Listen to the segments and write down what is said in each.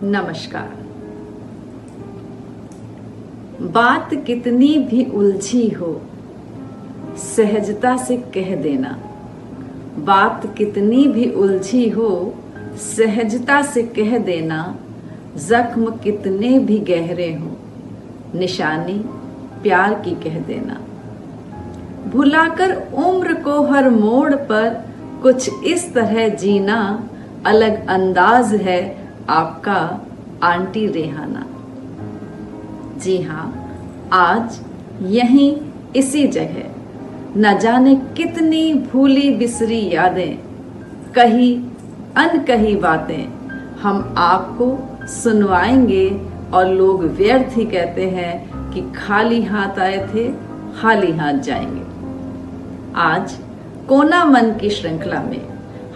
नमस्कार। बात कितनी भी उलझी हो, सहजता से कह देना। बात कितनी भी उलझी हो, सहजता से कह देना। जख्म कितने भी गहरे हो, निशानी प्यार की कह देना। भुलाकर उम्र को हर मोड़ पर कुछ इस तरह जीना, अलग अंदाज है आपका आंटी रेहाना। जी हाँ, आज यहीं इसी जगह न जाने कितनी भूली बिसरी यादें, कही अनकही बातें हम आपको सुनवाएंगे। और लोग व्यर्थ ही कहते हैं कि खाली हाथ आए थे खाली हाथ जाएंगे। आज कोना मन की श्रृंखला में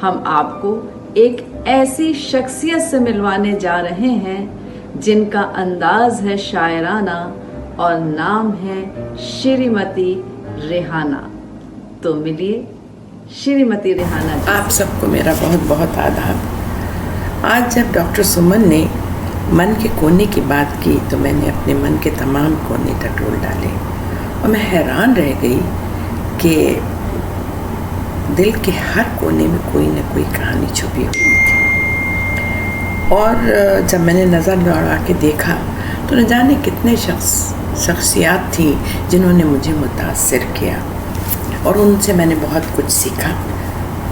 हम आपको एक ऐसी शख्सियत से मिलवाने जा रहे हैं जिनका अंदाज है शायराना और नाम है श्रीमती रेहाना। तो मिलिए श्रीमती रेहाना जी। आप सबको मेरा बहुत बहुत आदाब। आज जब डॉक्टर सुमन ने मन के कोने की बात की तो मैंने अपने मन के तमाम कोने टटोल डाले और मैं हैरान रह गई कि दिल के हर कोने में कोई न कोई कहानी छुपी हुई थी। और जब मैंने नज़र दौड़ा के देखा तो न जाने कितने शख्सियात थी जिन्होंने मुझे मुतासिर किया और उनसे मैंने बहुत कुछ सीखा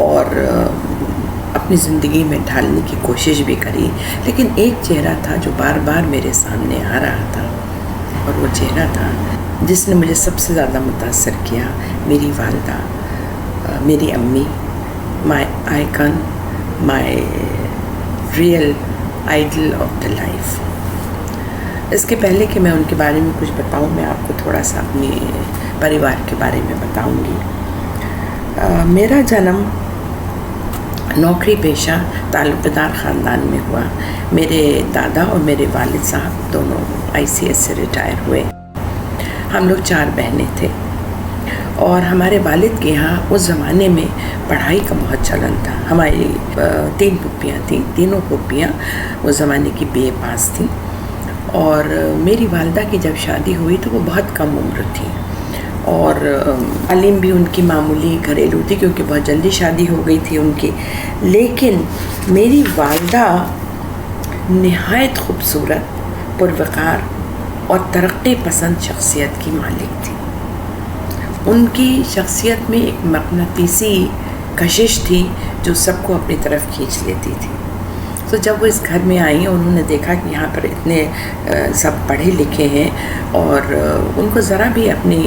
और अपनी ज़िंदगी में ढालने की कोशिश भी करी। लेकिन एक चेहरा था जो बार बार मेरे सामने आ रहा था और वो चेहरा था जिसने मुझे सबसे ज़्यादा मुतासिर किया, मेरी वालिदा, मेरी अम्मी, my icon, my real idol of the life. इसके पहले कि मैं उनके बारे में कुछ बताऊं, मैं आपको थोड़ा सा अपने परिवार के बारे में बताऊंगी। मेरा जन्म नौकरी पेशा ताल्लुक़दार ख़ानदान में हुआ। मेरे दादा और मेरे वालिद साहब दोनों ICS से रिटायर हुए। हम लोग 4 बहनें थे और हमारे वालिद के यहाँ उस ज़माने में पढ़ाई का बहुत चलन था। हमारी 3 पुप्पियाँ थीं, तीनों पुप्पियाँ उस ज़माने की BA पास थीं। और मेरी वालिदा की जब शादी हुई तो वो बहुत कम उम्र थी और तालीम भी उनकी मामूली घरेलू थी क्योंकि बहुत जल्दी शादी हो गई थी उनकी। लेकिन मेरी वालिदा निहायत खूबसूरत, पुरवकार और तरक्की पसंद शख्सियत की मालिक थी। उनकी शख्सियत में एक मक़नातीसी कशिश थी जो सबको अपनी तरफ खींच लेती थी। तो जब वो इस घर में आई और उन्होंने देखा कि यहाँ पर इतने सब पढ़े लिखे हैं और उनको ज़रा भी अपनी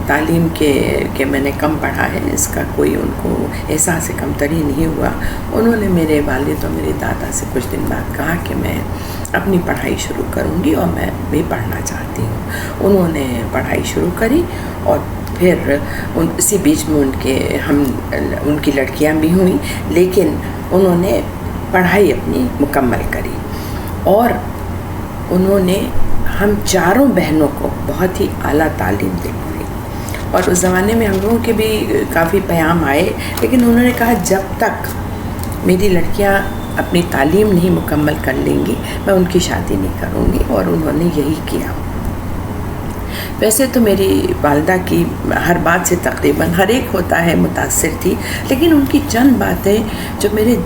तालीम के मैंने कम पढ़ा है इसका कोई उनको एहसास कमतरी नहीं हुआ। उन्होंने मेरे वालिद और मेरे दादा से कुछ दिन बाद कहा कि मैं अपनी पढ़ाई शुरू करूँगी और मैं भी पढ़ना चाहती हूँ। उन्होंने पढ़ाई शुरू करी और फिर इसी बीच में उनकी लड़कियाँ भी हुई, लेकिन उन्होंने पढ़ाई अपनी मुकम्मल करी और उन्होंने हम 4 बहनों को बहुत ही आला तालीम दिलवाई। और उस ज़माने में हम लोगों के भी काफ़ी प्याम आए, लेकिन उन्होंने कहा जब तक मेरी लड़कियां अपनी तालीम नहीं मुकम्मल कर लेंगी मैं उनकी शादी नहीं करूँगी और उन्होंने यही किया। वैसे तो मेरी वालिदा की हर बात से तकरीबन हर एक होता है मुतासिर थी, लेकिन उनकी चंद बातें जो मेरे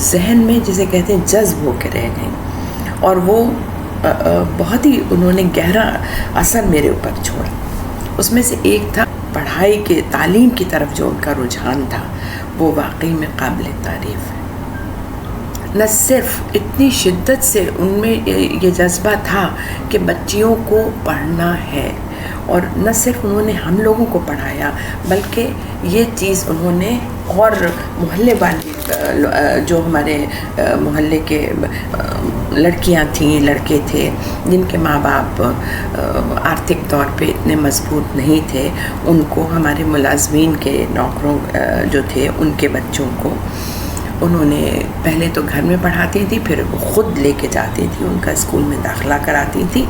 जहन में जिसे कहते हैं जज्ब होकर रह गई और वो बहुत ही उन्होंने गहरा असर मेरे ऊपर छोड़ा। उसमें से एक था पढ़ाई के तालीम की तरफ जो उनका रुझान था, वो वाकई में काबिल तारीफ़ है। न सिर्फ इतनी शिद्दत से उनमें ये जज्बा था कि बच्चियों को पढ़ना है और न सिर्फ उन्होंने हम लोगों को पढ़ाया बल्कि ये चीज़ उन्होंने और मोहल्ले वाली जो हमारे मोहल्ले के लड़कियां थीं, लड़के थे जिनके माँ बाप आर्थिक तौर पे इतने मजबूत नहीं थे, उनको हमारे मुलाजमीन के नौकरों जो थे उनके बच्चों को उन्होंने पहले तो घर में पढ़ाती थी, फिर वो ख़ुद लेके जाती थी, उनका स्कूल में दाखिला कराती थी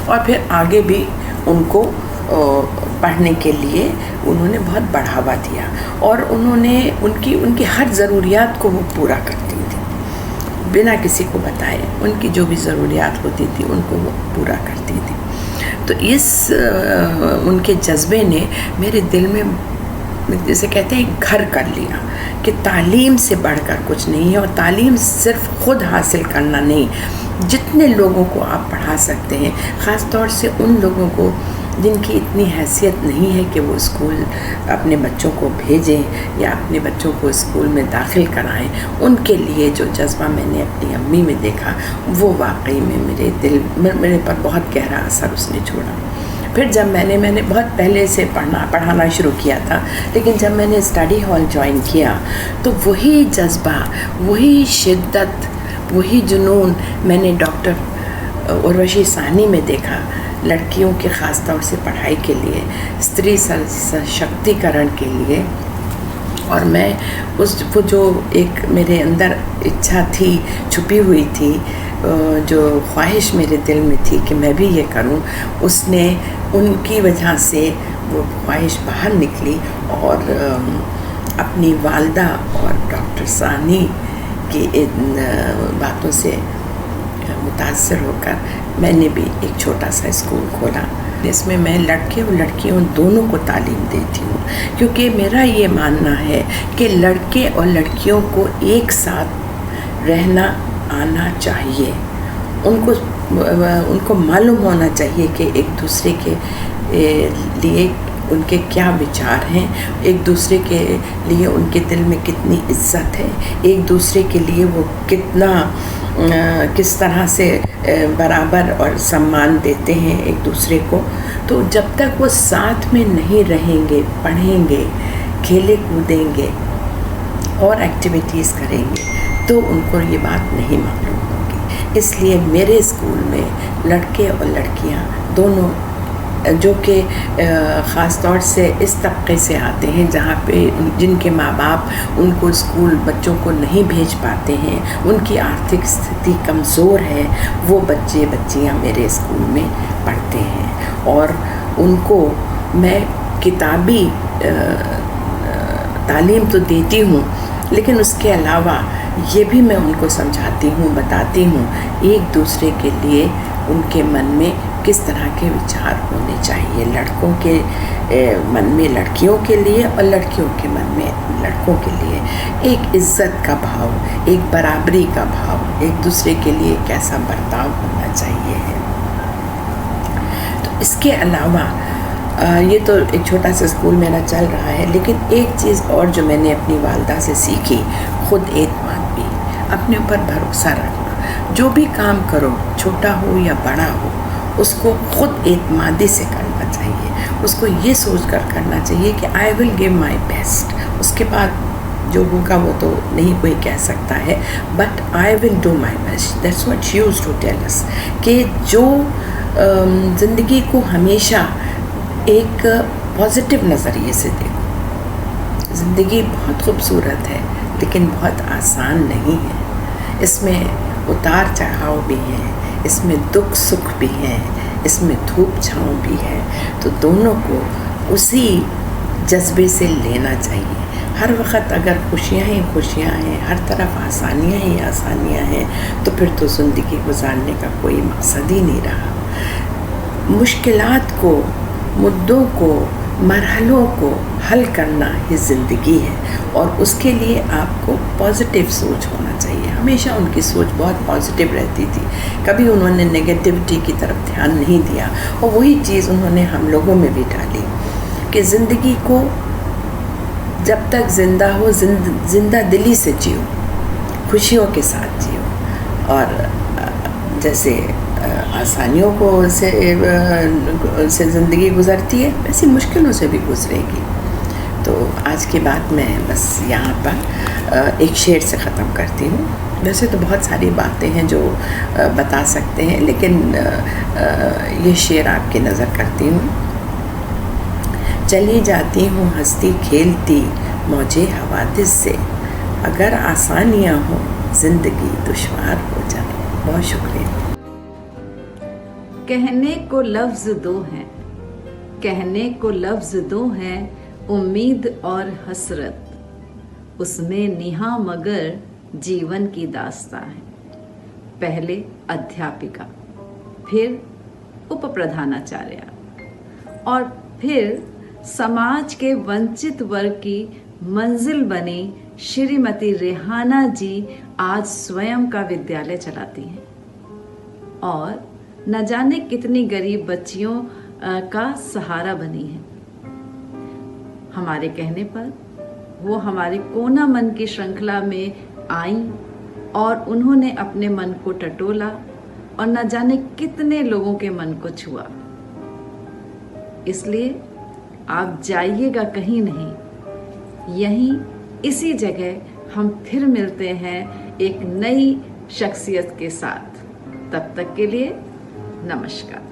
और फिर आगे भी उनको पढ़ने के लिए उन्होंने बहुत बढ़ावा दिया और उन्होंने उनकी हर ज़रूरियात को वो पूरा करती थी। बिना किसी को बताए उनकी जो भी ज़रूरियात होती थी उनको वो पूरा करती थी। तो इस उनके जज्बे ने मेरे दिल में, जैसे कहते हैं, घर कर लिया कि तालीम से बढ़कर कुछ नहीं है। और तालीम सिर्फ खुद हासिल करना नहीं, जितने लोगों को आप पढ़ा सकते हैं, ख़ास तौर से उन लोगों को जिनकी इतनी हैसियत नहीं है कि वो स्कूल अपने बच्चों को भेजें या अपने बच्चों को स्कूल में दाखिल कराएं, उनके लिए जो जज्बा मैंने अपनी अम्मी में देखा वो वाकई में मेरे पर बहुत गहरा असर उसने छोड़ा। फिर जब मैंने बहुत पहले से पढ़ाना शुरू किया था, लेकिन जब मैंने स्टडी हॉल ज्वाइन किया तो वही जज्बा, वही शिद्दत, वही जुनून मैंने डॉक्टर उर्वशी साहनी में देखा। लड़कियों के ख़ास तौर से पढ़ाई के लिए, स्त्री सशक्तिकरण के लिए। और मैं वो जो एक मेरे अंदर इच्छा थी, छुपी हुई थी, जो ख्वाहिश मेरे दिल में थी कि मैं भी ये करूं, उसने उनकी वजह से वो ख्वाहिश बाहर निकली। और अपनी वालदा और डॉक्टर साहनी की इन बातों से मुतासर होकर मैंने भी एक छोटा सा स्कूल खोला, जिसमें मैं लड़के और लड़कियों दोनों को तालीम देती हूँ। क्योंकि मेरा ये मानना है कि लड़के और लड़कियों को एक साथ रहना आना चाहिए। उनको मालूम होना चाहिए कि एक दूसरे के लिए उनके क्या विचार हैं, एक दूसरे के लिए उनके दिल में कितनी इज्जत है, एक दूसरे के लिए वो किस तरह से बराबर और सम्मान देते हैं एक दूसरे को। तो जब तक वो साथ में नहीं रहेंगे, पढ़ेंगे, खेले कूदेंगे और एक्टिविटीज़ करेंगे, तो उनको ये बात नहीं मालूम होगी। इसलिए मेरे स्कूल में लड़के और लड़कियां दोनों, जो कि ख़ास तौर से इस तबके से आते हैं जहाँ पे जिनके माँ बाप उनको स्कूल बच्चों को नहीं भेज पाते हैं, उनकी आर्थिक स्थिति कमज़ोर है, वो बच्चे बच्चियाँ मेरे स्कूल में पढ़ते हैं। और उनको मैं किताबी तालीम तो देती हूँ, लेकिन उसके अलावा ये भी मैं उनको समझाती हूँ, बताती हूँ एक दूसरे के लिए उनके मन में किस तरह के विचार होने चाहिए। लड़कों के मन में लड़कियों के लिए और लड़कियों के मन में लड़कों के लिए एक इज्जत का भाव, एक बराबरी का भाव, एक दूसरे के लिए कैसा बर्ताव होना चाहिए है। तो इसके अलावा ये तो एक छोटा सा स्कूल मेरा चल रहा है, लेकिन एक चीज़ और जो मैंने अपनी वालदा से सीखी, खुद एतमाद भी, अपने ऊपर भरोसा रखना। जो भी काम करो, छोटा हो या बड़ा हो, उसको खुद एतमादी से करना चाहिए। उसको ये सोच कर करना चाहिए कि I will give my best. उसके बाद जो होगा वो तो नहीं कोई कह सकता है, but I will do my best. That's what she used to tell us कि जो ज़िंदगी को हमेशा एक पॉजिटिव नज़रिए से देखो। ज़िंदगी बहुत खूबसूरत है, लेकिन बहुत आसान नहीं है। इसमें उतार चढ़ाव भी हैं, इसमें दुख सुख भी हैं, इसमें धूप छाँव भी है। तो दोनों को उसी जज्बे से लेना चाहिए। हर वक्त अगर खुशियाँ ही खुशियाँ हैं, हर तरफ आसानियाँ ही आसानियाँ हैं, तो फिर तो ज़िंदगी गुजारने का कोई मकसद ही नहीं रहा। मुश्किलात को, मुद्दों को, मरहलों को हल करना ही ज़िंदगी है, और उसके लिए आपको पॉजिटिव सोच होना चाहिए। हमेशा उनकी सोच बहुत पॉजिटिव रहती थी, कभी उन्होंने नेगेटिविटी की तरफ ध्यान नहीं दिया। और वही चीज़ उन्होंने हम लोगों में भी डाली कि ज़िंदगी को जब तक ज़िंदा हो, जिंदा दिली से जियो, खुशियों के साथ जियो। और जैसे आसानियों को से ज़िंदगी गुज़रती है, वैसी मुश्किलों से भी गुज़रेगी। तो आज की बात मैं बस यहाँ पर एक शेर से ख़त्म करती हूँ। वैसे तो बहुत सारी बातें हैं जो बता सकते हैं, लेकिन ये शेर आपकी नज़र करती हूँ। चली जाती हूँ हंसती खेलती मौजे हवादिस से, अगर आसानियाँ हो ज़िंदगी दुश्वार हो जाए। बहुत शुक्रिया। कहने को लफ्ज़ दो हैं, कहने को लफ्ज़ दो हैं, उम्मीद और हसरत, उसमें निहा मगर जीवन की दास्तां है। पहले अध्यापिका, फिर उप प्रधानाचार्य और फिर समाज के वंचित वर्ग की मंजिल बनी श्रीमती रेहाना जी आज स्वयं का विद्यालय चलाती हैं और न जाने कितनी गरीब बच्चियों का सहारा बनी है। हमारे कहने पर वो हमारे कोना मन की श्रृंखला में आई और उन्होंने अपने मन को टटोला और न जाने कितने लोगों के मन को छुआ। इसलिए आप जाइएगा कहीं नहीं, यहीं इसी जगह हम फिर मिलते हैं एक नई शख्सियत के साथ। तब तक के लिए नमस्कार।